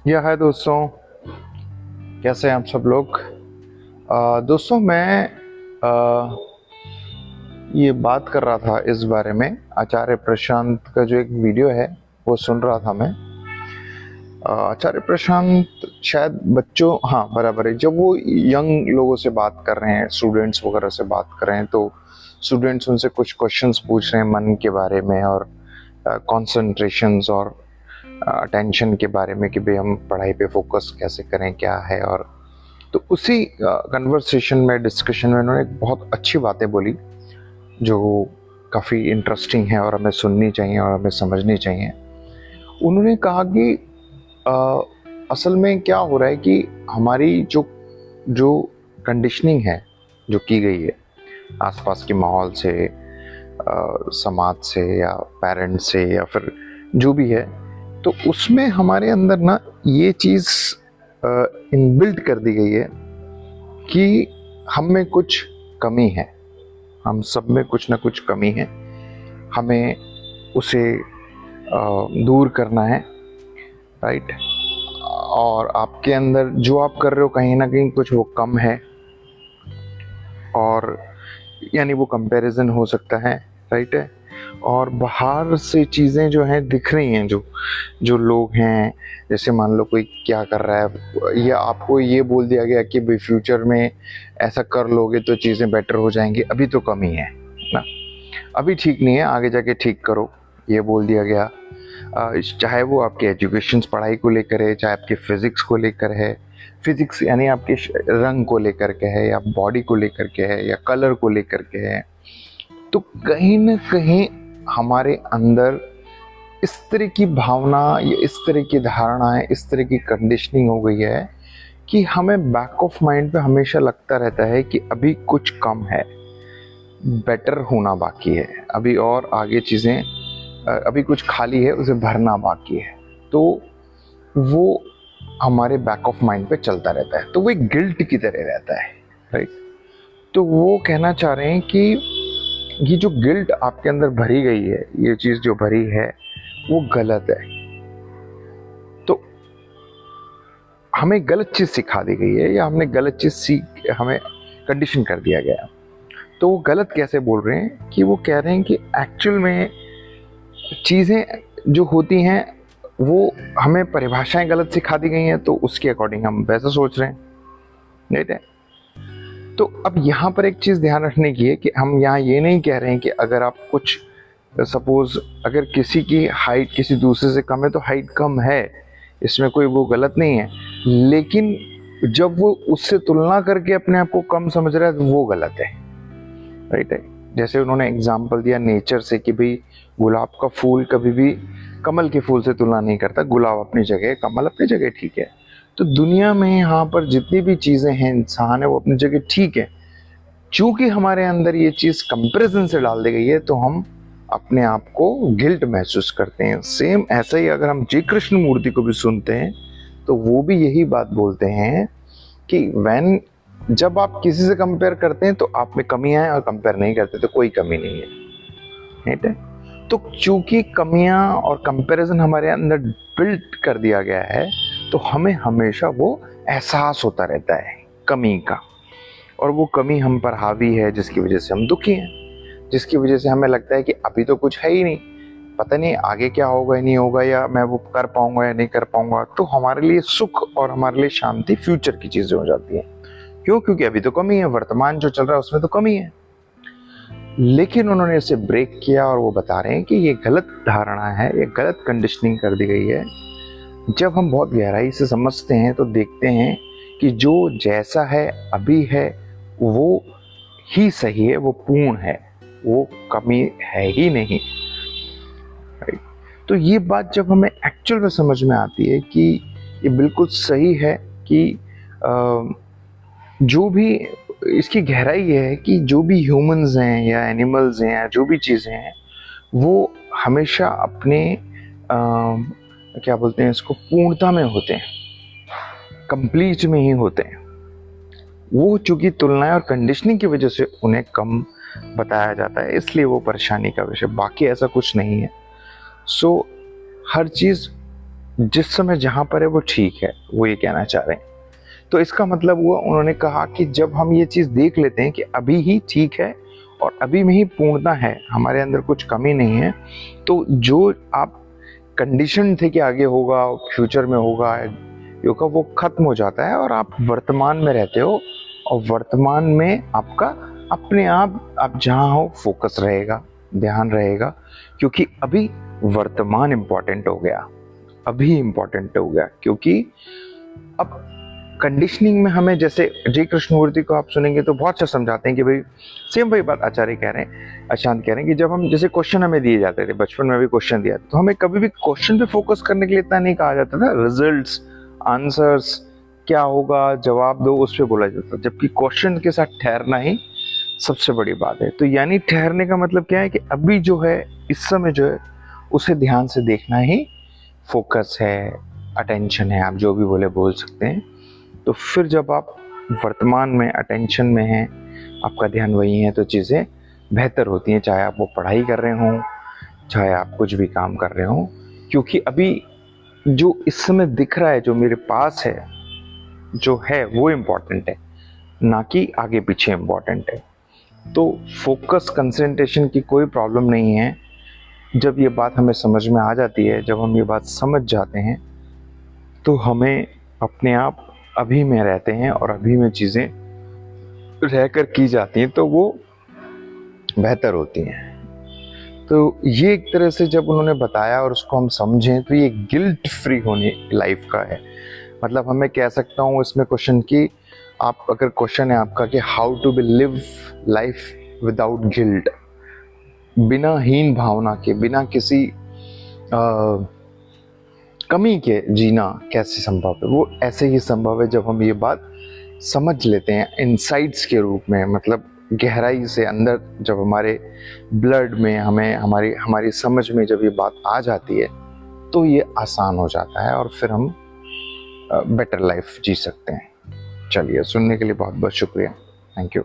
या हाय दोस्तों, कैसे हैं आप सब लोग। दोस्तों मैं ये बात कर रहा था इस बारे में, आचार्य प्रशांत का जो एक वीडियो है वो सुन रहा था मैं। आचार्य प्रशांत शायद बच्चों, हाँ बराबर है, जब वो यंग लोगों से बात कर रहे हैं, स्टूडेंट्स वगैरह से बात कर रहे हैं, तो स्टूडेंट्स उनसे कुछ क्वेश्चंस पूछ रहे हैं मन के बारे में और कॉन्सेंट्रेशंस और अटेंशन के बारे में कि भाई हम पढ़ाई पे फोकस कैसे करें, क्या है। और तो उसी कन्वर्सेशन में, डिस्कशन में उन्होंने एक बहुत अच्छी बातें बोली जो काफ़ी इंटरेस्टिंग है और हमें सुननी चाहिए और हमें समझनी चाहिए। उन्होंने कहा कि असल में क्या हो रहा है कि हमारी जो जो कंडीशनिंग है जो की गई है आसपास के माहौल से, समाज से या पेरेंट्स से या फिर जो भी है, तो उसमें हमारे अंदर ना ये चीज़ इनबिल्ट कर दी गई है कि हम में कुछ कमी है, हम सब में कुछ ना कुछ कमी है, हमें उसे दूर करना है, राइट। और आपके अंदर जो आप कर रहे हो कहीं ना कहीं कुछ वो कम है, और यानी वो कंपैरिजन हो सकता है, राइट है। और बाहर से चीज़ें जो हैं दिख रही हैं, जो जो लोग हैं, जैसे मान लो कोई क्या कर रहा है या आपको ये बोल दिया गया कि भाई फ्यूचर में ऐसा कर लोगे तो चीज़ें बेटर हो जाएंगी, अभी तो कमी है ना, अभी ठीक नहीं है, आगे जाके ठीक करो, ये बोल दिया गया। चाहे वो आपके एजुकेशन पढ़ाई को लेकर है, चाहे आपके फिज़िक्स को लेकर है, फिज़िक्स यानी आपके रंग को लेकर के है, या बॉडी को लेकर के है, या कलर को लेकर के है, तो कहीं ना कहीं हमारे अंदर इस तरह की भावना या इस तरह की धारणाएं, इस तरह की कंडीशनिंग हो गई है कि हमें बैक ऑफ माइंड पे हमेशा लगता रहता है कि अभी कुछ कम है, बेटर होना बाकी है, अभी और आगे चीज़ें, अभी कुछ खाली है, उसे भरना बाकी है। तो वो हमारे बैक ऑफ माइंड पे चलता रहता है, तो वो एक गिल्ट की तरह रहता है, राइट। तो वो कहना चाह रहे हैं कि ये जो गिल्ट आपके अंदर भरी गई है, ये चीज़ जो भरी है वो गलत है। तो हमें गलत चीज़ सिखा दी गई है, या हमने गलत चीज़ हमें कंडीशन कर दिया गया। तो वो गलत कैसे बोल रहे हैं कि वो कह रहे हैं कि एक्चुअल में चीज़ें जो होती हैं वो हमें परिभाषाएं गलत सिखा दी गई हैं, तो उसके अकॉर्डिंग हम वैसा सोच रहे हैं, राइट है। तो अब यहाँ पर एक चीज़ ध्यान रखने की है कि हम यहाँ ये नहीं कह रहे हैं कि अगर आप कुछ, सपोज अगर किसी की हाइट किसी दूसरे से कम है तो हाइट कम है, इसमें कोई वो गलत नहीं है, लेकिन जब वो उससे तुलना करके अपने आप को कम समझ रहा है तो वो गलत है, राइट है। जैसे उन्होंने एग्जाम्पल दिया नेचर से कि भाई गुलाब का फूल कभी भी कमल के फूल से तुलना नहीं करता, गुलाब अपनी जगह, कमल अपनी जगह ठीक है। तो दुनिया में यहाँ पर जितनी भी चीज़ें हैं, इंसान है, वो अपनी जगह ठीक है। चूंकि हमारे अंदर ये चीज़ कंपैरिजन से डाल दी गई है तो हम अपने आप को गिल्ट महसूस करते हैं। सेम ऐसा ही अगर हम जी कृष्ण मूर्ति को भी सुनते हैं तो वो भी यही बात बोलते हैं कि जब आप किसी से कंपेयर करते हैं तो आप में कमियां हैं, और कंपेयर नहीं करते तो कोई कमी नहीं है, राइट है। तो चूंकि कमियां और कंपैरिजन हमारे अंदर बिल्ट कर दिया गया है, तो हमें हमेशा वो एहसास होता रहता है कमी का, और वो कमी हम पर हावी है, जिसकी वजह से हम दुखी हैं, जिसकी वजह से हमें लगता है कि अभी तो कुछ है ही नहीं, पता नहीं आगे क्या होगा या नहीं होगा, या मैं वो कर पाऊंगा या नहीं कर पाऊंगा। तो हमारे लिए सुख और हमारे लिए शांति फ्यूचर की चीज़ें हो जाती हैं। क्यों? क्योंकि अभी तो कमी है, वर्तमान जो चल रहा है उसमें तो कमी है। लेकिन उन्होंने इसे ब्रेक किया और वो बता रहे हैं कि ये गलत धारणा है, ये गलत कंडीशनिंग कर दी गई है। जब हम बहुत गहराई से समझते हैं तो देखते हैं कि जो जैसा है अभी है वो ही सही है, वो पूर्ण है, वो कमी है ही नहीं, राइट। तो ये बात जब हमें एक्चुअल में समझ में आती है कि ये बिल्कुल सही है कि जो भी इसकी गहराई ये है कि जो भी ह्यूमंस हैं या एनिमल्स हैं या जो भी चीज़ें हैं वो हमेशा अपने क्या बोलते हैं इसको, पूर्णता में होते हैं, कंप्लीट में ही होते हैं। वो चूंकि तुलनाएं और कंडीशनिंग की वजह से उन्हें कम बताया जाता है, इसलिए वो परेशानी का विषय, बाकी ऐसा कुछ नहीं है। सो हर चीज़ जिस समय जहाँ पर है वो ठीक है, वो ये कहना चाह रहे हैं। तो इसका मतलब हुआ, उन्होंने कहा कि जब हम ये चीज़ देख लेते हैं कि अभी ही ठीक है और अभी में ही पूर्णता है, हमारे अंदर कुछ कमी नहीं है, तो जो आप कंडीशन थे कि आगे होगा, फ्यूचर में होगा योगा, वो खत्म हो जाता है और आप वर्तमान में रहते हो। और वर्तमान में आपका अपने आप जहाँ हो फोकस रहेगा, ध्यान रहेगा, क्योंकि अभी वर्तमान इम्पॉर्टेंट हो गया, अभी इम्पॉर्टेंट हो गया। क्योंकि अब कंडीशनिंग में हमें, जैसे जय कृष्णमूर्ति को आप सुनेंगे तो बहुत अच्छा समझाते हैं कि भाई सेम वही बात आचार्य कह रहे हैं, अशांत कह रहे हैं कि जब हम, जैसे क्वेश्चन हमें दिए जाते थे, बचपन में भी क्वेश्चन दिया तो हमें कभी भी क्वेश्चन पे फोकस करने के लिए इतना नहीं कहा जाता था, रिजल्ट्स, आंसर्स, क्या होगा, जवाब दो, उस पर बोला जाता, जबकि क्वेश्चन के साथ ठहरना ही सबसे बड़ी बात है। तो यानी ठहरने का मतलब क्या है कि अभी जो है, इस समय जो है, उसे ध्यान से देखना ही फोकस है, अटेंशन है, आप जो भी बोल सकते हैं। तो फिर जब आप वर्तमान में अटेंशन में हैं, आपका ध्यान वही है, तो चीज़ें बेहतर होती हैं, चाहे आप वो पढ़ाई कर रहे हों, चाहे आप कुछ भी काम कर रहे हों। क्योंकि अभी जो इस समय दिख रहा है, जो मेरे पास है, जो है वो इम्पॉर्टेंट है, ना कि आगे पीछे इम्पॉर्टेंट है। तो फोकस, कंसंट्रेशन की कोई प्रॉब्लम नहीं है। जब ये बात हमें समझ में आ जाती है, जब हम ये बात समझ जाते हैं, तो हमें अपने आप अभी में रहते हैं और अभी में चीज़ें रहकर की जाती हैं, तो वो बेहतर होती हैं। तो ये एक तरह से जब उन्होंने बताया और उसको हम समझें, तो ये गिल्ट फ्री होने लाइफ का है। मतलब हमें कह सकता हूँ इसमें क्वेश्चन की, आप अगर क्वेश्चन है आपका कि how to be live life without guilt, बिना हीन भावना के, बिना किसी कमी के जीना कैसे संभव है, वो ऐसे ही संभव है जब हम ये बात समझ लेते हैं इनसाइट्स के रूप में। मतलब गहराई से अंदर, जब हमारे ब्लड में, हमें हमारी समझ में जब ये बात आ जाती है, तो ये आसान हो जाता है और फिर हम बेटर लाइफ जी सकते हैं। चलिए, सुनने के लिए बहुत बहुत शुक्रिया। Thank you.